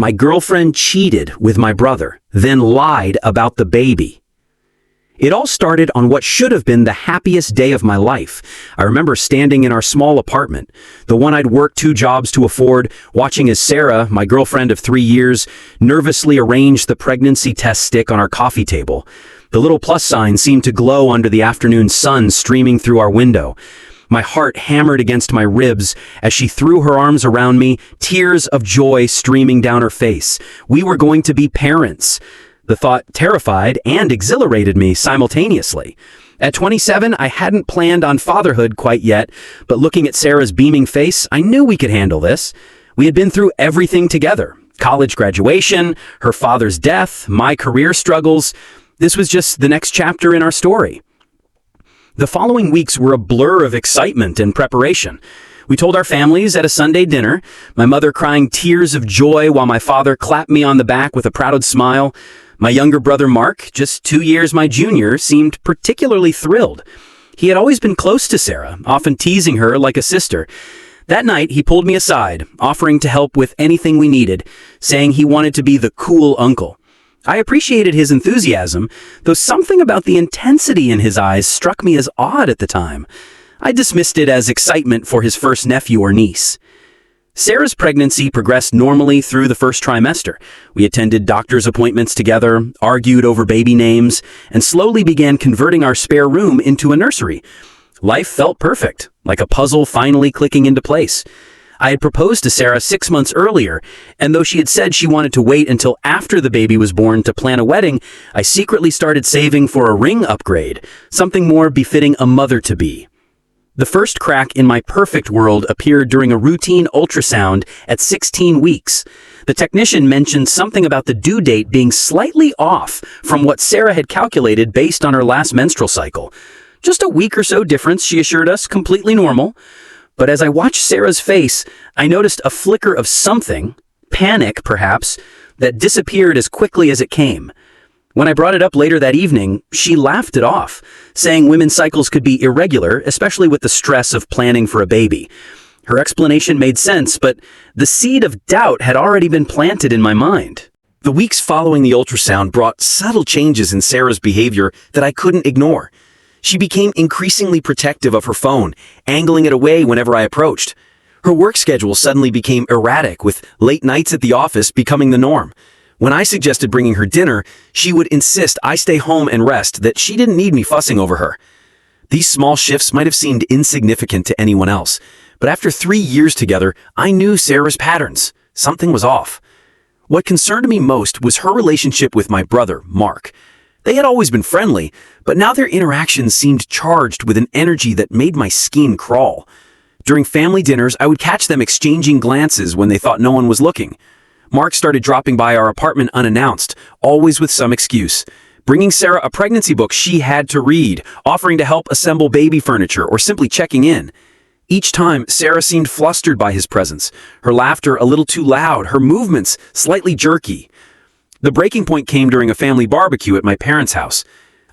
My girlfriend cheated with my brother, then lied about the baby. It all started on what should have been the happiest day of my life. I remember standing in our small apartment, the one I'd worked 2 jobs to afford, watching as Sarah, my girlfriend of 3 years, nervously arranged the pregnancy test stick on our coffee table. The little plus sign seemed to glow under the afternoon sun streaming through our window. My heart hammered against my ribs as she threw her arms around me, tears of joy streaming down her face. We were going to be parents. The thought terrified and exhilarated me simultaneously. At 27, I hadn't planned on fatherhood quite yet, but looking at Sarah's beaming face, I knew we could handle this. We had been through everything together. College graduation, her father's death, my career struggles. This was just the next chapter in our story. The following weeks were a blur of excitement and preparation. We told our families at a Sunday dinner, my mother crying tears of joy while my father clapped me on the back with a proud smile. My younger brother Mark, just 2 years my junior, seemed particularly thrilled. He had always been close to Sarah, often teasing her like a sister. That night, he pulled me aside, offering to help with anything we needed, saying he wanted to be the cool uncle. I appreciated his enthusiasm, though something about the intensity in his eyes struck me as odd at the time. I dismissed it as excitement for his first nephew or niece. Sarah's pregnancy progressed normally through the first trimester. We attended doctor's appointments together, argued over baby names, and slowly began converting our spare room into a nursery. Life felt perfect, like a puzzle finally clicking into place. I had proposed to Sarah 6 months earlier, and though she had said she wanted to wait until after the baby was born to plan a wedding, I secretly started saving for a ring upgrade, something more befitting a mother-to-be. The first crack in my perfect world appeared during a routine ultrasound at 16 weeks. The technician mentioned something about the due date being slightly off from what Sarah had calculated based on her last menstrual cycle. Just a week or so difference, she assured us, completely normal. But as I watched Sarah's face, I noticed a flicker of something, panic perhaps, that disappeared as quickly as it came. When I brought it up later that evening, she laughed it off, saying women's cycles could be irregular, especially with the stress of planning for a baby. Her explanation made sense, but the seed of doubt had already been planted in my mind. The weeks following the ultrasound brought subtle changes in Sarah's behavior that I couldn't ignore. She became increasingly protective of her phone, angling it away whenever I approached. Her work schedule suddenly became erratic, with late nights at the office becoming the norm. When I suggested bringing her dinner, she would insist I stay home and rest, that she didn't need me fussing over her. These small shifts might have seemed insignificant to anyone else, but after 3 years together, I knew Sarah's patterns. Something was off. What concerned me most was her relationship with my brother, Mark. They had always been friendly, but now their interactions seemed charged with an energy that made my skin crawl. During family dinners, I would catch them exchanging glances when they thought no one was looking. Mark started dropping by our apartment unannounced, always with some excuse, bringing Sarah a pregnancy book she had to read, offering to help assemble baby furniture, or simply checking in. Each time, Sarah seemed flustered by his presence, her laughter a little too loud, her movements slightly jerky. The breaking point came during a family barbecue at my parents' house.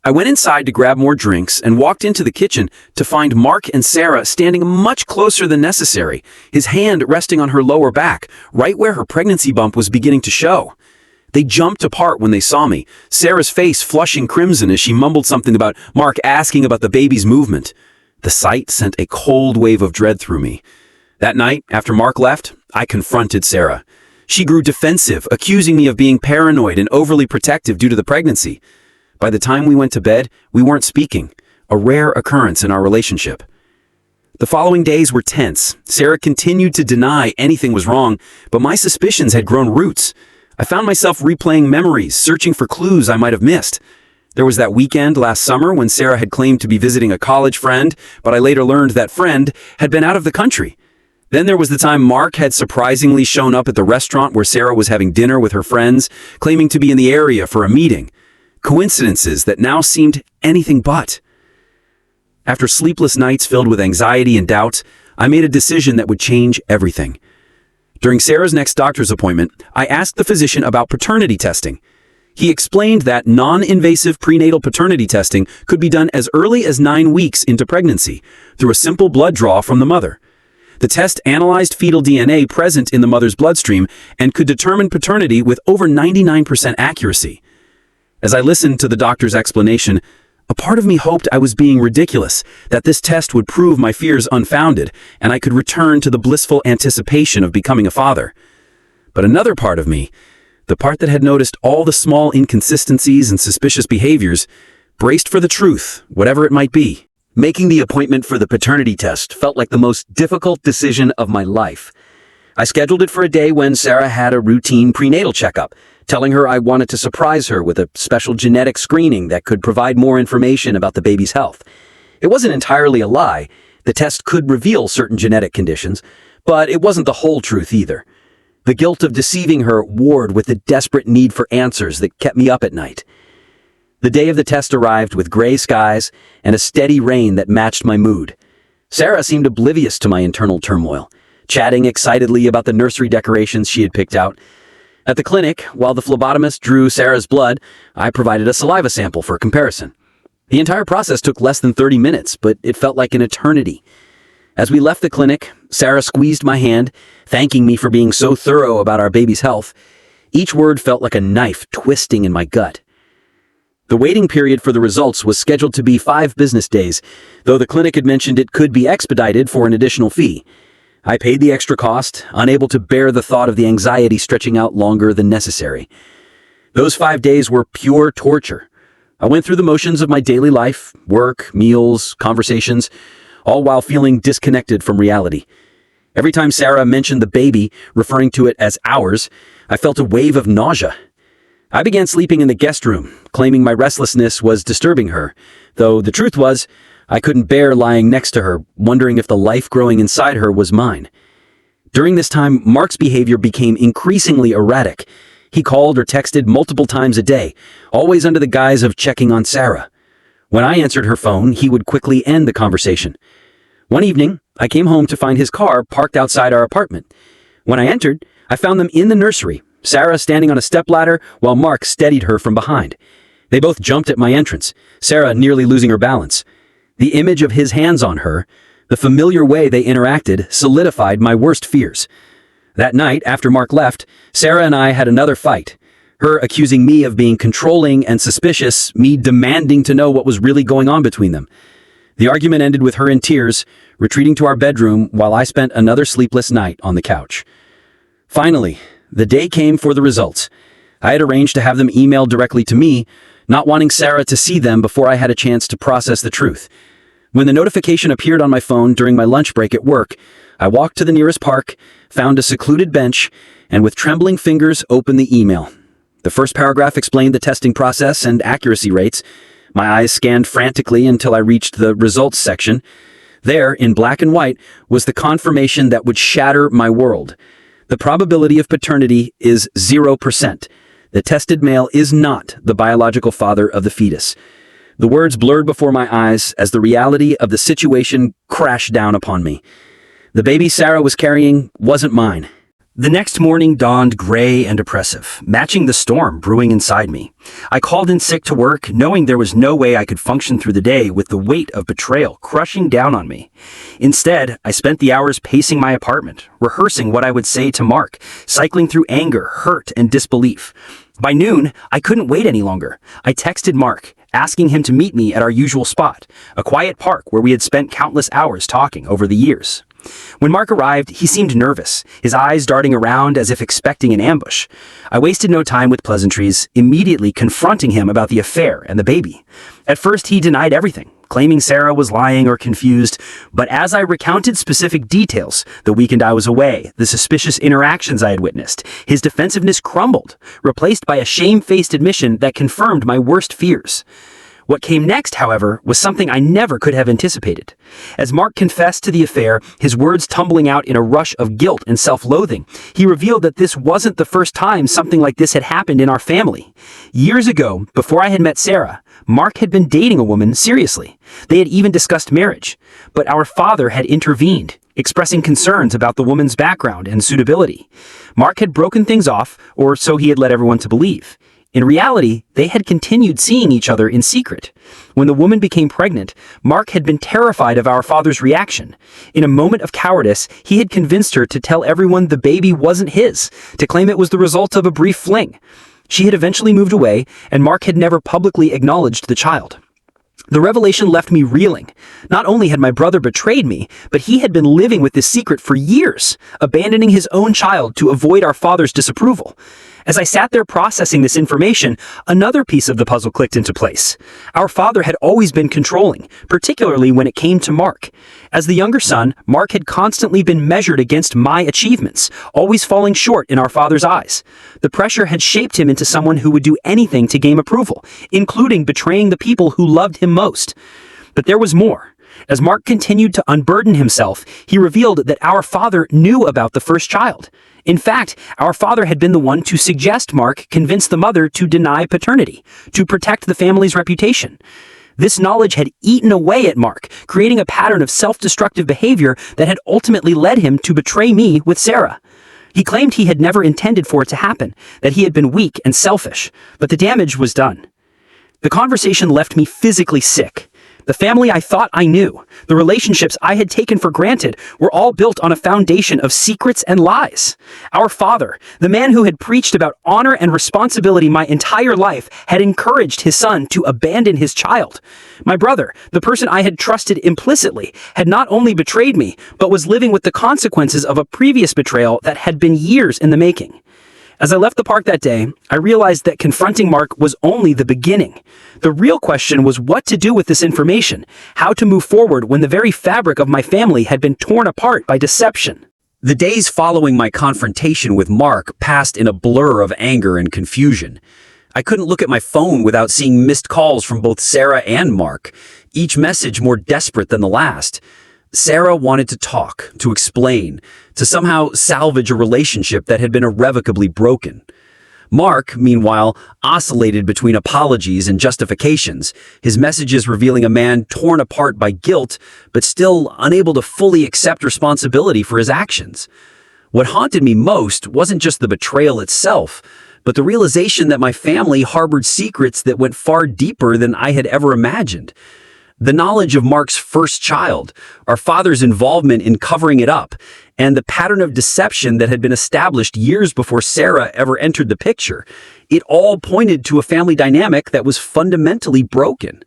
I went inside to grab more drinks and walked into the kitchen to find Mark and Sarah standing much closer than necessary, his hand resting on her lower back, right where her pregnancy bump was beginning to show. They jumped apart when they saw me, Sarah's face flushing crimson as she mumbled something about Mark asking about the baby's movement. The sight sent a cold wave of dread through me. That night, after Mark left, I confronted Sarah. She grew defensive, accusing me of being paranoid and overly protective due to the pregnancy. By the time we went to bed, we weren't speaking, a rare occurrence in our relationship. The following days were tense. Sarah continued to deny anything was wrong, but my suspicions had grown roots. I found myself replaying memories, searching for clues I might have missed. There was that weekend last summer when Sarah had claimed to be visiting a college friend, but I later learned that friend had been out of the country. Then there was the time Mark had surprisingly shown up at the restaurant where Sarah was having dinner with her friends, claiming to be in the area for a meeting. Coincidences that now seemed anything but. After sleepless nights filled with anxiety and doubt, I made a decision that would change everything. During Sarah's next doctor's appointment, I asked the physician about paternity testing. He explained that non-invasive prenatal paternity testing could be done as early as 9 weeks into pregnancy, through a simple blood draw from the mother. The test analyzed fetal DNA present in the mother's bloodstream and could determine paternity with over 99% accuracy. As I listened to the doctor's explanation, a part of me hoped I was being ridiculous, that this test would prove my fears unfounded, and I could return to the blissful anticipation of becoming a father. But another part of me, the part that had noticed all the small inconsistencies and suspicious behaviors, braced for the truth, whatever it might be. Making the appointment for the paternity test felt like the most difficult decision of my life. I scheduled it for a day when Sarah had a routine prenatal checkup, telling her I wanted to surprise her with a special genetic screening that could provide more information about the baby's health. It wasn't entirely a lie. The test could reveal certain genetic conditions, but it wasn't the whole truth either. The guilt of deceiving her warred with the desperate need for answers that kept me up at night. The day of the test arrived with gray skies and a steady rain that matched my mood. Sarah seemed oblivious to my internal turmoil, chatting excitedly about the nursery decorations she had picked out. At the clinic, while the phlebotomist drew Sarah's blood, I provided a saliva sample for comparison. The entire process took less than 30 minutes, but it felt like an eternity. As we left the clinic, Sarah squeezed my hand, thanking me for being so thorough about our baby's health. Each word felt like a knife twisting in my gut. The waiting period for the results was scheduled to be 5 business days, though the clinic had mentioned it could be expedited for an additional fee. I paid the extra cost, unable to bear the thought of the anxiety stretching out longer than necessary. Those 5 days were pure torture. I went through the motions of my daily life, work, meals, conversations, all while feeling disconnected from reality. Every time Sarah mentioned the baby, referring to it as ours, I felt a wave of nausea. I began sleeping in the guest room, claiming my restlessness was disturbing her, though the truth was, I couldn't bear lying next to her, wondering if the life growing inside her was mine. During this time, Mark's behavior became increasingly erratic. He called or texted multiple times a day, always under the guise of checking on Sarah. When I answered her phone, he would quickly end the conversation. One evening, I came home to find his car parked outside our apartment. When I entered, I found them in the nursery, Sarah standing on a stepladder while Mark steadied her from behind. They both jumped at my entrance, Sarah nearly losing her balance. The image of his hands on her, the familiar way they interacted, solidified my worst fears. That night, after Mark left, Sarah and I had another fight. Her accusing me of being controlling and suspicious, me demanding to know what was really going on between them. The argument ended with her in tears, retreating to our bedroom while I spent another sleepless night on the couch. Finally, the day came for the results. I had arranged to have them emailed directly to me, not wanting Sarah to see them before I had a chance to process the truth. When the notification appeared on my phone during my lunch break at work, I walked to the nearest park, found a secluded bench, and with trembling fingers opened the email. The first paragraph explained the testing process and accuracy rates. My eyes scanned frantically until I reached the results section. There, in black and white, was the confirmation that would shatter my world. The probability of paternity is 0%. The tested male is not the biological father of the fetus. The words blurred before my eyes as the reality of the situation crashed down upon me. The baby Sarah was carrying wasn't mine. The next morning dawned gray and oppressive, matching the storm brewing inside me. I called in sick to work, knowing there was no way I could function through the day with the weight of betrayal crushing down on me. Instead, I spent the hours pacing my apartment, rehearsing what I would say to Mark, cycling through anger, hurt, and disbelief. By noon, I couldn't wait any longer. I texted Mark, asking him to meet me at our usual spot, a quiet park where we had spent countless hours talking over the years. When Mark arrived, he seemed nervous, his eyes darting around as if expecting an ambush. I wasted no time with pleasantries, immediately confronting him about the affair and the baby. At first, he denied everything, claiming Sarah was lying or confused, but as I recounted specific details, the weekend I was away, the suspicious interactions I had witnessed, his defensiveness crumbled, replaced by a shame-faced admission that confirmed my worst fears. What came next, however, was something I never could have anticipated. As Mark confessed to the affair, his words tumbling out in a rush of guilt and self-loathing, he revealed that this wasn't the first time something like this had happened in our family. Years ago, before I had met Sarah, Mark had been dating a woman seriously. They had even discussed marriage, but our father had intervened, expressing concerns about the woman's background and suitability. Mark had broken things off, or so he had led everyone to believe. In reality, they had continued seeing each other in secret. When the woman became pregnant, Mark had been terrified of our father's reaction. In a moment of cowardice, he had convinced her to tell everyone the baby wasn't his, to claim it was the result of a brief fling. She had eventually moved away, and Mark had never publicly acknowledged the child. The revelation left me reeling. Not only had my brother betrayed me, but he had been living with this secret for years, abandoning his own child to avoid our father's disapproval. As I sat there processing this information, another piece of the puzzle clicked into place. Our father had always been controlling, particularly when it came to Mark. As the younger son, Mark had constantly been measured against my achievements, always falling short in our father's eyes. The pressure had shaped him into someone who would do anything to gain approval, including betraying the people who loved him most. But there was more. As Mark continued to unburden himself, he revealed that our father knew about the first child. In fact, our father had been the one to suggest Mark convince the mother to deny paternity, to protect the family's reputation. This knowledge had eaten away at Mark, creating a pattern of self-destructive behavior that had ultimately led him to betray me with Sarah. He claimed he had never intended for it to happen, that he had been weak and selfish, but the damage was done. The conversation left me physically sick. The family I thought I knew, the relationships I had taken for granted, were all built on a foundation of secrets and lies. Our father, the man who had preached about honor and responsibility my entire life, had encouraged his son to abandon his child. My brother, the person I had trusted implicitly, had not only betrayed me, but was living with the consequences of a previous betrayal that had been years in the making. As I left the park that day, I realized that confronting Mark was only the beginning. The real question was what to do with this information, how to move forward when the very fabric of my family had been torn apart by deception. The days following my confrontation with Mark passed in a blur of anger and confusion. I couldn't look at my phone without seeing missed calls from both Sarah and Mark, each message more desperate than the last. Sarah wanted to talk, to explain, to somehow salvage a relationship that had been irrevocably broken. Mark, meanwhile, oscillated between apologies and justifications, his messages revealing a man torn apart by guilt, but still unable to fully accept responsibility for his actions. What haunted me most wasn't just the betrayal itself, but the realization that my family harbored secrets that went far deeper than I had ever imagined. The knowledge of Mark's first child, our father's involvement in covering it up, and the pattern of deception that had been established years before Sarah ever entered the picture, it all pointed to a family dynamic that was fundamentally broken.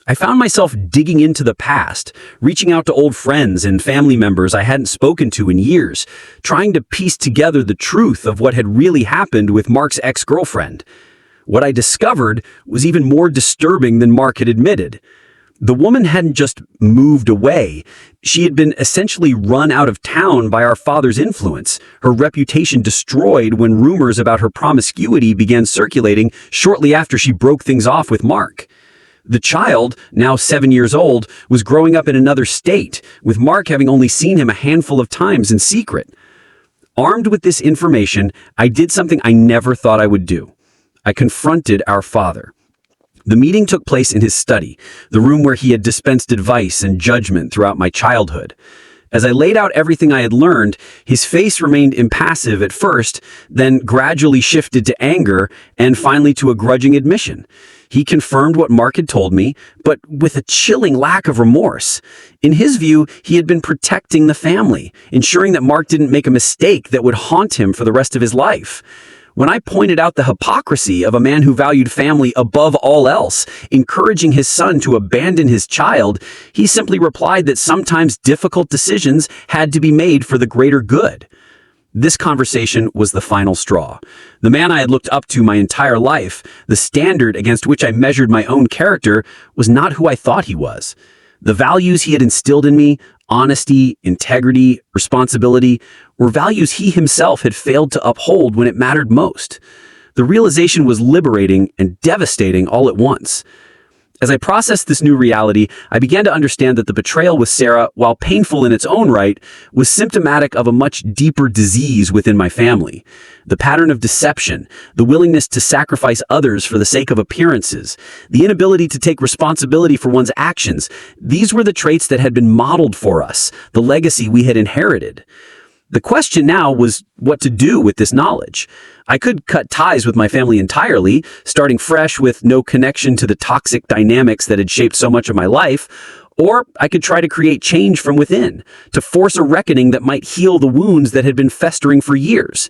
I found myself digging into the past, reaching out to old friends and family members I hadn't spoken to in years, trying to piece together the truth of what had really happened with Mark's ex-girlfriend. What I discovered was even more disturbing than Mark had admitted. The woman hadn't just moved away. She had been essentially run out of town by our father's influence, her reputation destroyed when rumors about her promiscuity began circulating shortly after she broke things off with Mark. The child, now 7 years old, was growing up in another state, with Mark having only seen him a handful of times in secret. Armed with this information, I did something I never thought I would do. I confronted our father. The meeting took place in his study, the room where he had dispensed advice and judgment throughout my childhood. As I laid out everything I had learned, his face remained impassive at first, then gradually shifted to anger, and finally to a grudging admission. He confirmed what Mark had told me, but with a chilling lack of remorse. In his view, he had been protecting the family, ensuring that Mark didn't make a mistake that would haunt him for the rest of his life. When I pointed out the hypocrisy of a man who valued family above all else, encouraging his son to abandon his child, he simply replied that sometimes difficult decisions had to be made for the greater good. This conversation was the final straw. The man I had looked up to my entire life, the standard against which I measured my own character, was not who I thought he was. The values he had instilled in me, honesty, integrity, responsibility, were values he himself had failed to uphold when it mattered most. The realization was liberating and devastating all at once. As I processed this new reality, I began to understand that the betrayal with Sarah, while painful in its own right, was symptomatic of a much deeper disease within my family. The pattern of deception, the willingness to sacrifice others for the sake of appearances, the inability to take responsibility for one's actions, these were the traits that had been modeled for us, the legacy we had inherited. The question now was what to do with this knowledge. I could cut ties with my family entirely, starting fresh with no connection to the toxic dynamics that had shaped so much of my life, or I could try to create change from within, to force a reckoning that might heal the wounds that had been festering for years.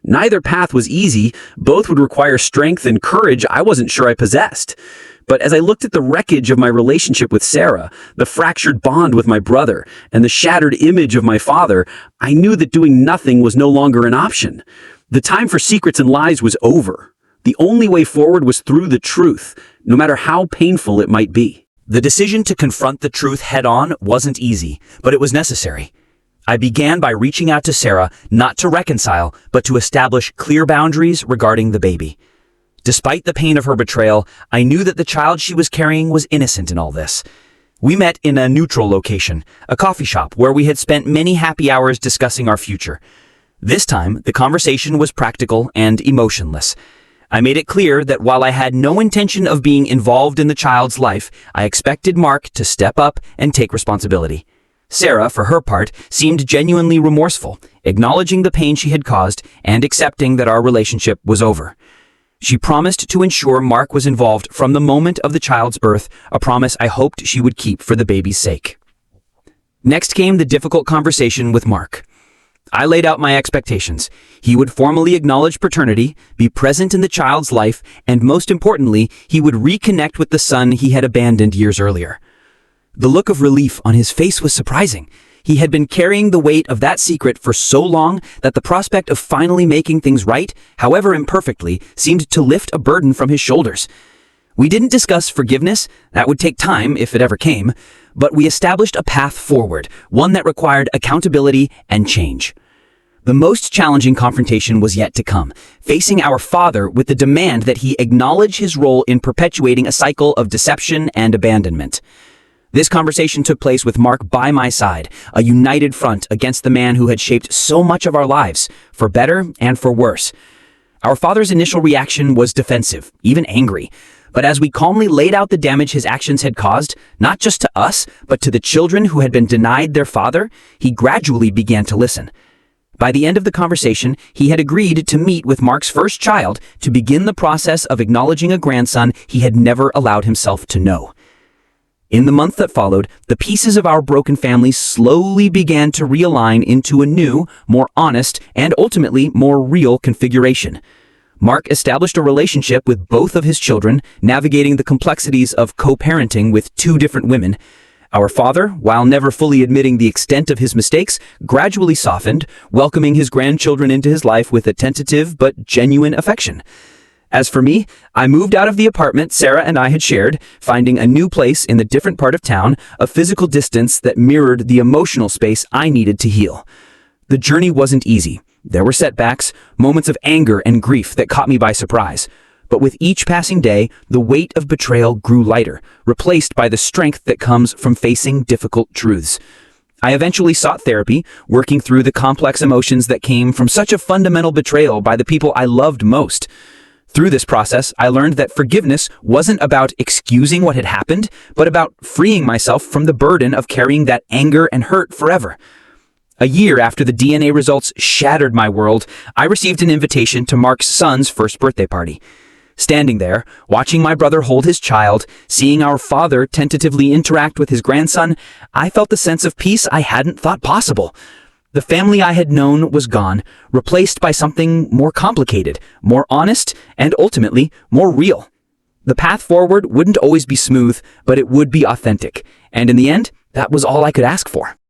Neither path was easy, both would require strength and courage I wasn't sure I possessed. But as I looked at the wreckage of my relationship with Sarah, the fractured bond with my brother, and the shattered image of my father, I knew that doing nothing was no longer an option. The time for secrets and lies was over. The only way forward was through the truth, no matter how painful it might be. The decision to confront the truth head-on wasn't easy, but it was necessary. I began by reaching out to Sarah, not to reconcile, but to establish clear boundaries regarding the baby. Despite the pain of her betrayal, I knew that the child she was carrying was innocent in all this. We met in a neutral location, a coffee shop where we had spent many happy hours discussing our future. This time, the conversation was practical and emotionless. I made it clear that while I had no intention of being involved in the child's life, I expected Mark to step up and take responsibility. Sarah, for her part, seemed genuinely remorseful, acknowledging the pain she had caused and accepting that our relationship was over. She promised to ensure Mark was involved from the moment of the child's birth, a promise I hoped she would keep for the baby's sake. Next came the difficult conversation with Mark. I laid out my expectations. He would formally acknowledge paternity, be present in the child's life, and most importantly, he would reconnect with the son he had abandoned years earlier. The look of relief on his face was surprising. He had been carrying the weight of that secret for so long that the prospect of finally making things right, however imperfectly, seemed to lift a burden from his shoulders. We didn't discuss forgiveness, that would take time if it ever came, but we established a path forward, one that required accountability and change. The most challenging confrontation was yet to come, facing our father with the demand that he acknowledge his role in perpetuating a cycle of deception and abandonment. This conversation took place with Mark by my side, a united front against the man who had shaped so much of our lives, for better and for worse. Our father's initial reaction was defensive, even angry. But as we calmly laid out the damage his actions had caused, not just to us, but to the children who had been denied their father, he gradually began to listen. By the end of the conversation, he had agreed to meet with Mark's first child to begin the process of acknowledging a grandson he had never allowed himself to know. In the month that followed, the pieces of our broken family slowly began to realign into a new, more honest, and ultimately more real configuration. Mark established a relationship with both of his children, navigating the complexities of co-parenting with two different women. Our father, while never fully admitting the extent of his mistakes, gradually softened, welcoming his grandchildren into his life with a tentative but genuine affection. As for me, I moved out of the apartment Sarah and I had shared, finding a new place in a different part of town, a physical distance that mirrored the emotional space I needed to heal. The journey wasn't easy. There were setbacks, moments of anger and grief that caught me by surprise. But with each passing day, the weight of betrayal grew lighter, replaced by the strength that comes from facing difficult truths. I eventually sought therapy, working through the complex emotions that came from such a fundamental betrayal by the people I loved most. Through this process, I learned that forgiveness wasn't about excusing what had happened, but about freeing myself from the burden of carrying that anger and hurt forever. A year after the DNA results shattered my world, I received an invitation to Mark's son's first birthday party. Standing there, watching my brother hold his child, seeing our father tentatively interact with his grandson, I felt the sense of peace I hadn't thought possible. The family I had known was gone, replaced by something more complicated, more honest, and ultimately more real. The path forward wouldn't always be smooth, but it would be authentic, and in the end, that was all I could ask for.